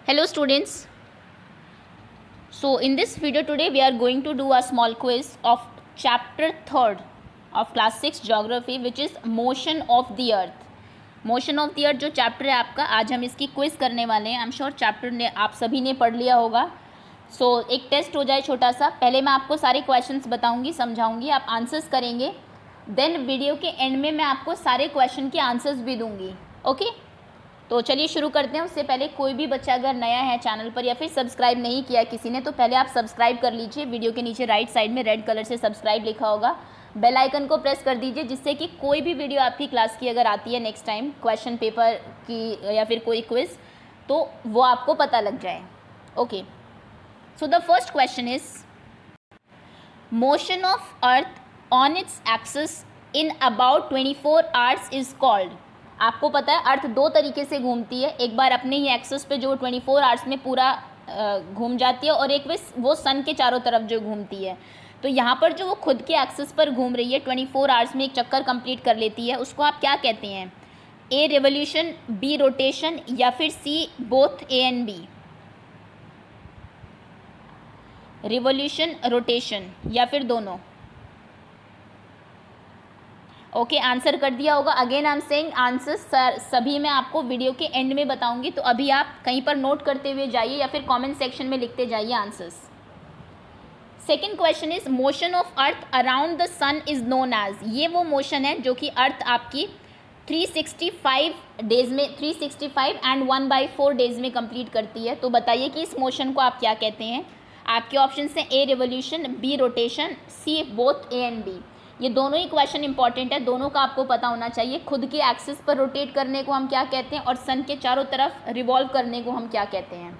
Hello students. So in this video today we are going to do a small quiz of chapter 3rd of class 6 geography which is motion of the earth. Motion of the earth जो chapter है आपका, आज हम इसकी quiz करने वाले हैं. आई am sure chapter ने आप सभी ने पढ़ लिया होगा. सो एक टेस्ट हो जाए छोटा सा. पहले मैं आपको सारे क्वेश्चंस बताऊंगी, समझाऊंगी, आप आंसर्स करेंगे. देन वीडियो के एंड में मैं आपको सारे क्वेश्चन के आंसर्स भी दूंगी. ओके तो चलिए शुरू करते हैं. उससे पहले कोई भी बच्चा अगर नया है चैनल पर या फिर सब्सक्राइब नहीं किया किसी ने, तो पहले आप सब्सक्राइब कर लीजिए. वीडियो के नीचे राइट साइड में रेड कलर से सब्सक्राइब लिखा होगा. बेल आइकन को प्रेस कर दीजिए जिससे कि कोई भी वीडियो आपकी क्लास की अगर आती है नेक्स्ट टाइम, क्वेश्चन पेपर की या फिर कोई क्विज़, तो वो आपको पता लग जाए. Okay so the first question is motion of earth on its axis in about 24 hours is called. आपको पता है अर्थ दो तरीके से घूमती है. एक बार अपने ही एक्सिस पे जो 24 आवर्स में पूरा घूम जाती है, और एक वो सन के चारों तरफ जो घूमती है. तो यहाँ पर जो वो खुद के एक्सिस पर घूम रही है 24 आवर्स में, एक चक्कर कंप्लीट कर लेती है, उसको आप क्या कहते हैं? ए रिवोल्यूशन, बी रोटेशन, या फिर C both A and B. Revolution, rotation या फिर दोनों. ओके आंसर कर दिया होगा. Again I am saying answer सभी मैं आपको वीडियो के एंड में बताऊंगी, तो अभी आप कहीं पर नोट करते हुए जाइए या फिर कमेंट सेक्शन में लिखते जाइए answers. Second question is motion of earth around the sun is known as. ये वो मोशन है जो कि अर्थ आपकी 365 डेज में, 365 एंड 1/4 डेज में कंप्लीट करती है. तो बताइए कि इस मोशन को आप क्या कहते हैं? आपके ऑप्शन हैं A revolution, B rotation, C both A and B. ये दोनों ही क्वेश्चन इंपॉर्टेंट है, दोनों का आपको पता होना चाहिए. खुद के एक्सिस पर रोटेट करने को हम क्या कहते हैं, और सन के चारों तरफ रिवॉल्व करने को हम क्या कहते हैं?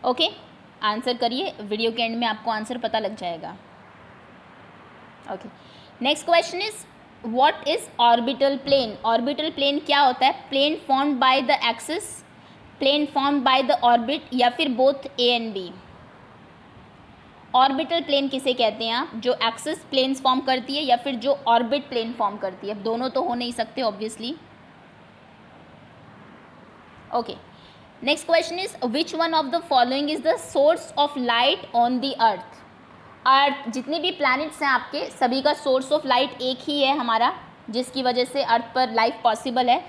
ओके आंसर करिए, वीडियो के एंड में आपको आंसर पता लग जाएगा. Okay next question is what is orbital plane. Orbital plane क्या होता है? Plane formed by the axis, plane formed by the orbit, या फिर both A and B. Orbital plane किसे कहते हैं आप? जो एक्सिस प्लेन्स फॉर्म करती है या फिर जो ऑर्बिट प्लेन फॉर्म करती है. दोनों तो हो नहीं सकते obviously. Okay next question is which one of the following is the source of light on the earth. Earth जितने भी प्लैनेट्स हैं आपके, सभी का सोर्स ऑफ लाइट एक ही है हमारा, जिसकी वजह से अर्थ पर लाइफ पॉसिबल है.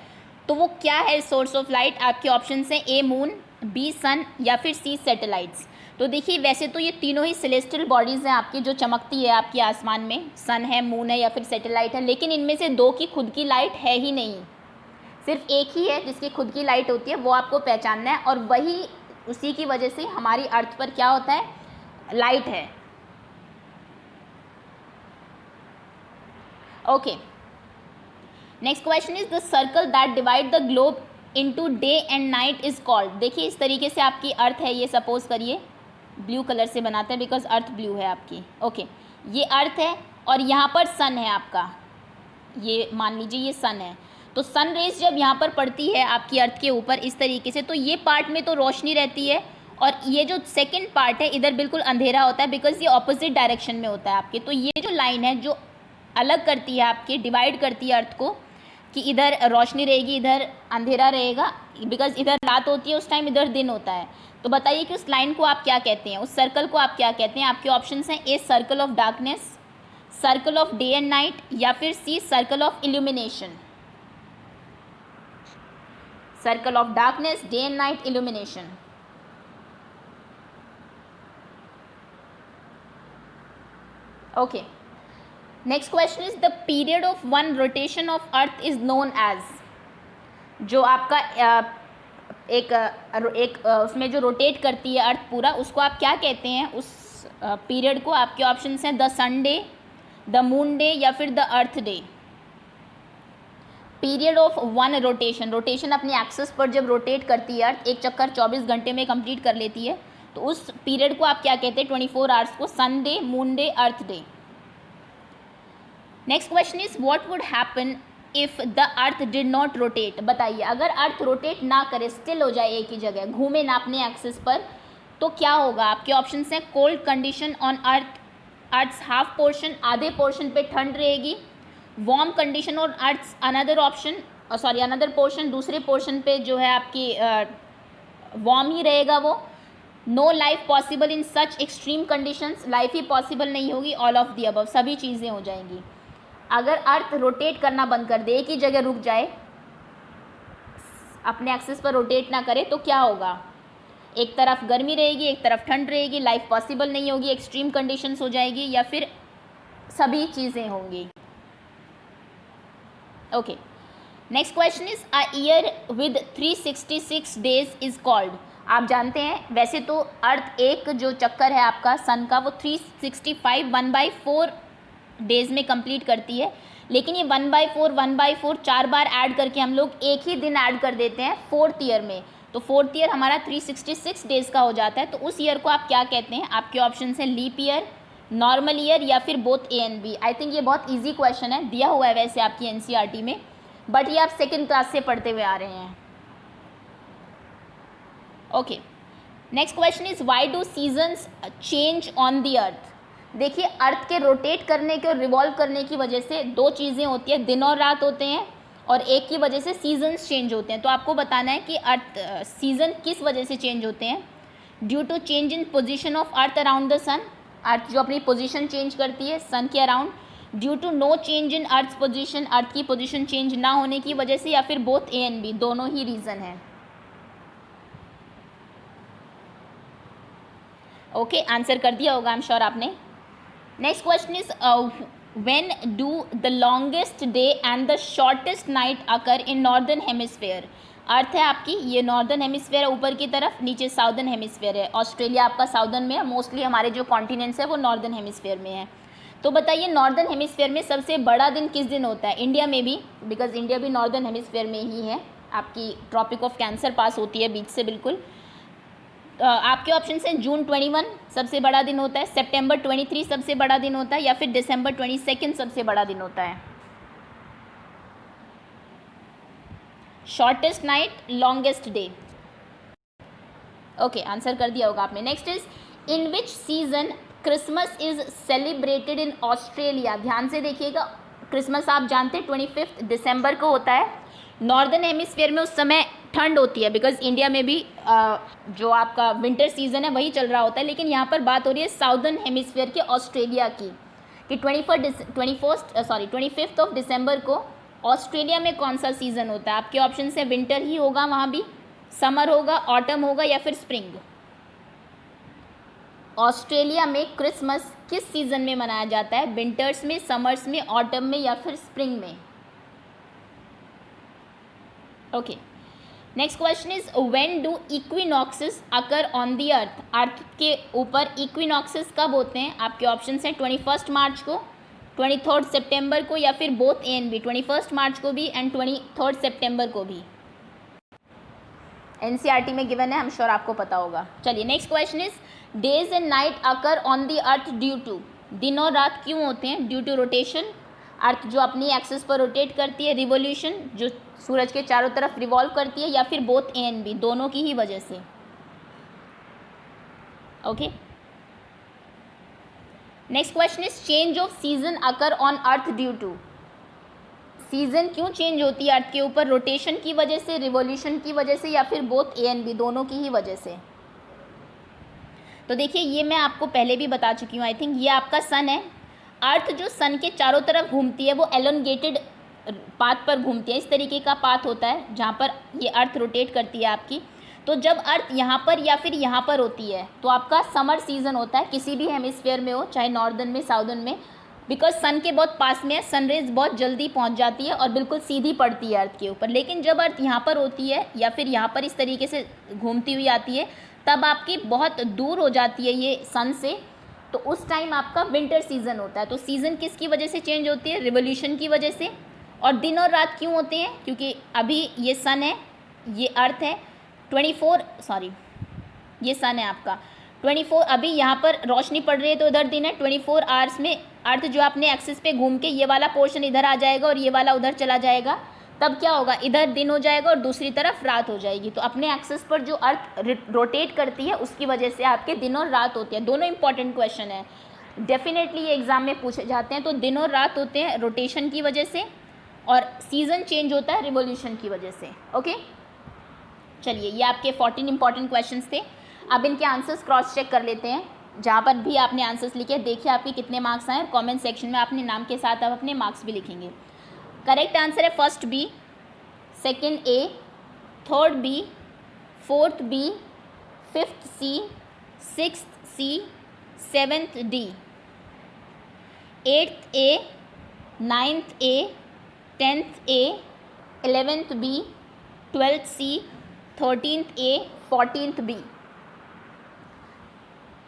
तो वो क्या है सोर्स ऑफ लाइट? आपके ऑप्शन हैं ए मून, बी सन, या फिर सी सैटेलाइट्स. तो देखिए वैसे तो ये तीनों ही सेलेस्टियल बॉडीज़ हैं आपकी जो चमकती है आपके आसमान में. सन है, मून है, या फिर सैटेलाइट है. लेकिन इनमें से दो की खुद की लाइट है ही नहीं. सिर्फ एक ही है जिसकी खुद की लाइट होती है, वो आपको पहचानना है. और वही उसी की वजह से हमारी अर्थ पर क्या होता है? लाइट है. Okay next question is the circle that divide the globe into day and night is called. देखिए इस तरीके से आपकी अर्थ है, ये सपोज करिए ब्लू कलर से बनाते हैं बिकॉज अर्थ ब्लू है आपकी. ओके ये अर्थ है और यहाँ पर सन है आपका. ये मान लीजिए ये सन है. तो सन रेज जब यहाँ पर पड़ती है आपकी अर्थ के ऊपर इस तरीके से, तो ये पार्ट में तो रोशनी रहती है, और ये जो सेकंड पार्ट है इधर बिल्कुल अंधेरा होता है, बिकॉज ये ऑपोजिट डायरेक्शन में होता है आपके. तो ये जो लाइन है जो अलग करती है आपकी, डिवाइड करती है अर्थ को, कि इधर रोशनी रहेगी, इधर अंधेरा रहेगा, बिकॉज इधर रात होती है उस टाइम, इधर दिन होता है. तो बताइए कि उस लाइन को आप क्या कहते हैं, उस सर्कल को आप क्या कहते हैं? आपके ऑप्शंस हैं A circle of darkness, circle of day and night, या फिर C circle of illumination. Circle of darkness, day and night, illumination. Okay next question is the period of one rotation of earth is known as. जो आपका एक उसमें जो rotate करती है अर्थ पूरा, उसको आप क्या कहते हैं? उस पीरियड को आपके ऑप्शंस हैं the sun day, the moon day, या फिर the earth day. Period of one rotation, rotation अपने एक्सिस पर जब रोटेट करती है अर्थ, एक चक्कर 24 घंटे में कंप्लीट कर लेती है, तो उस पीरियड को आप क्या कहते हैं? 24 आवर्स को. Sun day, moon day, earth day. Next question is what would happen if the earth did not rotate. बताइए अगर अर्थ रोटेट ना करे, स्टिल हो जाए एक ही जगह, घूमे ना अपने एक्सिस पर, तो क्या होगा? आपके ऑप्शन हैं cold condition on earth, earth's half portion, आधे पोर्शन पे ठंड रहेगी. Warm condition on earth's another option, sorry another portion, दूसरे पोर्शन पे जो है आपकी वार्म ही रहेगा वो। No life possible in such extreme conditions, life ही पॉसिबल नहीं होगी। ऑल ऑफ दी अबव, सभी चीज़ें हो जाएंगी। अगर अर्थ रोटेट करना बंद कर दे, एक ही जगह रुक जाए, अपने एक्सिस पर रोटेट ना करे, तो क्या होगा? एक तरफ गर्मी रहेगी, एक तरफ ठंड रहेगी, लाइफ पॉसिबल नहीं होगी, एक्सट्रीम कंडीशंस हो जाएगी, या फिर सभी चीज़ें होंगी। Okay, next question is a year with 366 days is called. आप जानते हैं वैसे तो अर्थ एक जो चक्कर है आपका सन का वो 365 1/4 डेज में कंप्लीट करती है, लेकिन ये 1/4 4 बार ऐड करके हम लोग एक ही दिन ऐड कर देते हैं 4th ईयर में। तो 4th ईयर हमारा 366 डेज का हो जाता है। तो उस ईयर को आप क्या कहते हैं? आपके ऑप्शन है लीप ईयर, नॉर्मल ईयर, या फिर both A and B. I think ये बहुत ईजी क्वेश्चन है, दिया हुआ है वैसे आपकी एनसीईआरटी में, बट ये आप सेकेंड क्लास से पढ़ते हुए आ रहे हैं। Okay, next question is why do seasons change on the अर्थ। देखिए, अर्थ के रोटेट करने के और रिवॉल्व करने की वजह से दो चीज़ें होती है, दिन और रात होते हैं, और एक की वजह से सीजन्स चेंज होते हैं। तो आपको बताना है कि अर्थ सीजन किस वजह से चेंज होते हैं। Due to change in position of earth around the sun, earth जो अपनी पोजीशन चेंज करती है सन के around. Due to no change in earth position, earth की पोजीशन चेंज ना होने की वजह से, या फिर बोथ ए एंड बी, दोनों ही रीज़न है। ओके, आंसर कर दिया होगा आई एम श्योर आपने। Next question is when do the longest day and the shortest night occur in northern hemisphere. Earth है आपकी, ये नॉर्दर्न हेमिस्फेयर है ऊपर की तरफ, नीचे साउदर्न हेमिस्फेयर है। ऑस्ट्रेलिया आपका साउदर्न में है, मोस्टली हमारे जो कॉन्टिनेंट्स है वो नॉर्दर्न हेमिस्फेयर में है। तो बताइए नॉर्दर्न हेमिस्फेयर में सबसे बड़ा दिन किस दिन होता है? इंडिया में भी, बिकॉज इंडिया भी नॉर्दर्न हेमिस्फेयर में ही है, आपकी ट्रॉपिक ऑफ कैंसर पास होती है बीच से बिल्कुल। आपके ऑप्शन हैं जून 21 सबसे बड़ा दिन होता है, सितंबर 23 सबसे बड़ा दिन होता है, या फिर दिसंबर 22 सबसे बड़ा दिन होता है। Shortest night, longest day. Okay, answer कर दिया होगा आपने। Next is in which season Christmas is celebrated in Australia. ध्यान से देखिएगा, क्रिसमस आप जानते हैं 25 दिसंबर को होता है। नॉर्दर्न हेमिस्फीयर में उस समय ठंड होती है, बिकॉज इंडिया में भी जो आपका विंटर सीजन है वही चल रहा होता है, लेकिन यहाँ पर बात हो रही है साउदर्न हेमिस्फीयर के ऑस्ट्रेलिया की, कि 25 ऑफ दिसंबर को ऑस्ट्रेलिया में कौन सा सीज़न होता है। आपके ऑप्शन से विंटर ही होगा, वहाँ भी समर होगा, ऑटम होगा, या फिर स्प्रिंग। ऑस्ट्रेलिया में क्रिसमस किस सीज़न में मनाया जाता है? विंटर्स में, समर्स में, ऑटम में, या फिर स्प्रिंग में? Okay, next question is when do equinoxes occur on the earth. Earth के ऊपर इक्विनॉक्सेस कब होते हैं? आपके ऑप्शन हैं 21 मार्च को, 23 सितंबर को, या फिर बोथ ए एंड बी, 21 मार्च को भी एंड 23 सितंबर को भी। एनसीईआरटी में गिवन है, आई एम श्योर आपको पता होगा। चलिए, next question is days and night occur on the earth due to. दिन और रात क्यों होते हैं? ड्यू टू रोटेशन, अर्थ जो अपनी एक्सिस पर रोटेट करती है, रिवोल्यूशन जो सूरज के चारों तरफ रिवॉल्व करती है, या फिर बोथ ए एंड बी, दोनों की ही वजह से। Okay, next question is change of season occur on earth due to. Season क्यों चेंज होती है अर्थ के ऊपर? रोटेशन की वजह से, रिवोल्यूशन की वजह से, या फिर बोथ ए एंड बी, दोनों की ही वजह से। तो देखिए, ये मैं आपको पहले भी बता चुकी हूँ, आई थिंक। ये आपका सन है, अर्थ जो सन के चारों तरफ घूमती है वो एलोंगेटेड पाथ पर घूमती है। इस तरीके का पाथ होता है जहाँ पर ये अर्थ रोटेट करती है आपकी। तो जब अर्थ यहाँ पर या फिर यहाँ पर होती है तो आपका समर सीजन होता है, किसी भी हेमिस्फीयर में हो, चाहे नॉर्दर्न में, साउदर्न में, बिकॉज सन के बहुत पास में है, सनरेज बहुत जल्दी पहुँच जाती है और बिल्कुल सीधी पड़ती है अर्थ के ऊपर। लेकिन जब अर्थ यहाँ पर होती है या फिर यहाँ पर इस तरीके से घूमती हुई आती है, तब आपकी बहुत दूर हो जाती है ये सन से, तो उस टाइम आपका विंटर सीजन होता है। तो सीज़न किसकी वजह से चेंज होती है? रिवोल्यूशन की वजह से। और दिन और रात क्यों होते हैं? क्योंकि अभी ये सन है, ये अर्थ है, ये सन है आपका 24, अभी यहाँ पर रोशनी पड़ रही है तो इधर दिन है। 24 आवर्स में अर्थ जो अपने एक्सिस पे घूम के ये वाला पोर्शन इधर आ जाएगा और ये वाला उधर चला जाएगा, तब क्या होगा? इधर दिन हो जाएगा और दूसरी तरफ रात हो जाएगी। तो अपने एक्सिस पर जो अर्थ रोटेट करती है उसकी वजह से आपके दिन और रात होते हैं। दोनों इंपॉर्टेंट क्वेश्चन है, डेफिनेटली ये एग्जाम में पूछे जाते हैं। तो दिन और रात होते हैं रोटेशन की वजह से, और सीज़न चेंज होता है रिवॉल्यूशन की वजह से। ओके, चलिए ये आपके 14 इंपॉर्टेंट क्वेश्चंस थे। अब इनके आंसर्स क्रॉस चेक कर लेते हैं। जहाँ पर भी आपने आंसर्स लिखे देखिए आपके कितने मार्क्स आए, और कमेंट सेक्शन में अपने नाम के साथ आप अपने मार्क्स भी लिखेंगे। करेक्ट आंसर है first B, second A, third B, fourth B, fifth C, sixth C, seventh D, eighth A, ninth A, 10th A, 11th B, 12th C, 13th A, 14th B.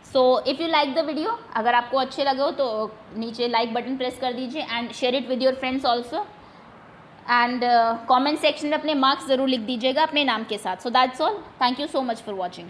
So if you like the video, अगर आपको अच्छे लगे हो तो नीचे like button press कर दीजिए and share it with your friends also, and comment section में अपने मार्क्स ज़रूर लिख दीजिएगा अपने नाम के साथ। So that's all, thank you so much for watching.